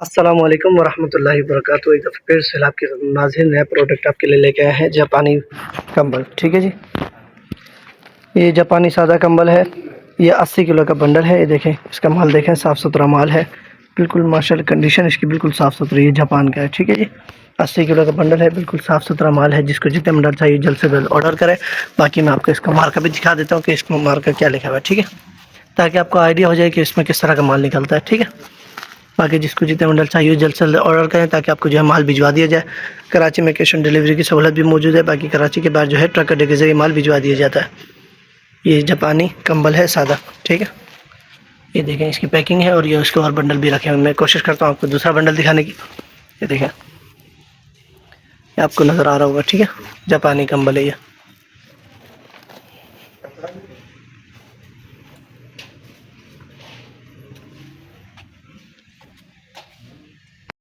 अस्सलाम वालेकुम वरहमतुल्लाहि वबरकातुहू। एक दफ़ा फिर से आपके नाज़रीन नया प्रोडक्ट आपके लिए लेके आए हैं, जापानी कंबल। ठीक है जी, ये जापानी सादा कंबल है। ये 80 किलो का बंडल है। ये देखें, इसका माल देखें, साफ़ सुथरा माल है, बिल्कुल माशाल्लाह। कंडीशन इसकी बिल्कुल साफ़ सुथरी है, जापान का है। ठीक है जी, 80 किलो का बंडल है, बिल्कुल साफ़ सुथरा माल है। जिसको जितने बंडल चाहिए जल्द से जल्द ऑर्डर करें। बाकी मैं आपको इसका मार्का भी दिखा देता हूँ कि इसका मार्का क्या लिखा हुआ है। ठीक है, ताकि आपको आइडिया हो जाए कि इसमें किस तरह का माल निकलता है। ठीक है, बाकी जिसको जितने बंडल चाहिए जल्द से जल्द ऑर्डर करें, ताकि आपको जो है माल भिजवा दिया जाए। कराची में कैश ऑन डिलीवरी की सहूलत भी मौजूद है। बाकी कराची के बाद जो है ट्रक अड्डे के जरिए माल भिजवा दिया जाता है। ये जापानी कंबल है सादा। ठीक है, ये देखें, इसकी पैकिंग है और ये उसके और बंडल भी रखे हैं। मैं कोशिश करता हूँ आपको दूसरा बंडल दिखाने की। ये देखें, ये आपको नज़र आ रहा होगा। ठीक है, जापानी कंबल है ये।